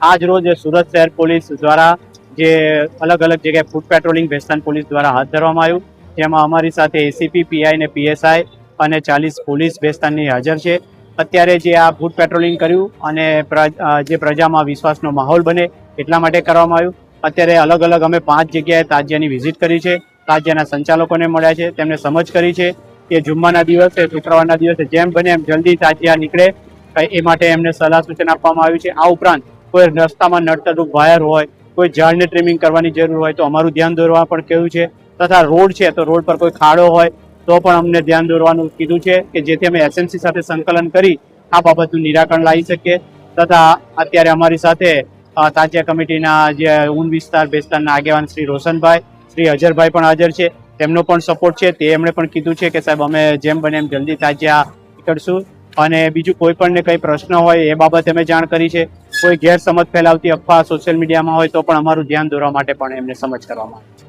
આજ રોજ સુરત શહેર પોલીસ દ્વારા જે અલગ અલગ જગ્યાએ ફૂડ પેટ્રોલિંગ વેસ્ટર્ન પોલીસ દ્વારા હાથ ધરવામાં આવ્યું, જેમાં અમારી સાથે એસીપી, પીઆઈ ને પીએસઆઈ અને 40 પોલીસ વેસ્ટર્નની હાજર છે. અત્યારે જે આ ફૂડ પેટ્રોલિંગ કર્યું અને જે પ્રજામાં વિશ્વાસનો માહોલ બને એટલા માટે કરવામાં આવ્યું. અત્યારે અલગ અલગ અમે 5 જગ્યાએ તાજિયાની વિઝિટ કરી છે. તાજિયાના સંચાલકોને મળ્યા છે, તેમને સમજ કરી છે કે જુમ્માના દિવસે, શુક્રવારના દિવસે જેમ બને એમ જલ્દી તાજિયા નીકળે એ માટે એમને સલાહ સૂચન આપવામાં આવ્યું છે. આ ઉપરાંત કોઈ રસ્તામાં નડતરરૂપ વાયર હોય, કોઈ ઝાડને ટ્રીમિંગ કરવાની જરૂર હોય તો અમારું ધ્યાન દોરવા પણ કહ્યું છે. તથા રોડ છે તો રોડ પર કોઈ ખાડો હોય તો પણ અમને ધ્યાન દોરવાનું કીધું છે કે જેથી અમે એસએમસી સાથે સંકલન કરી આ બાબતનું નિરાકરણ લાવી શકીએ. તથા અત્યારે અમારી સાથે તાજિયા કમિટીના જે ઊન વિસ્તાર બેસ્તારના આગેવાન શ્રી રોશનભાઈ, શ્રી અજરભાઈ પણ હાજર છે. તેમનો પણ સપોર્ટ છે. તે એમણે પણ કીધું છે કે સાહેબ અમે જેમ બને એમ જલ્દી તાજિયા નીકળશું. અને બીજું કોઈ પણને કંઈ પ્રશ્ન હોય એ બાબતે અમે જાણ કરી છે. કોઈ ગેરસમજ ફેલાવતી અફવા સોશિયલ મીડિયામાં હોય તો પણ અમારું ધ્યાન દોરવા માટે પણ એમને સમજ કરવામાં આવે.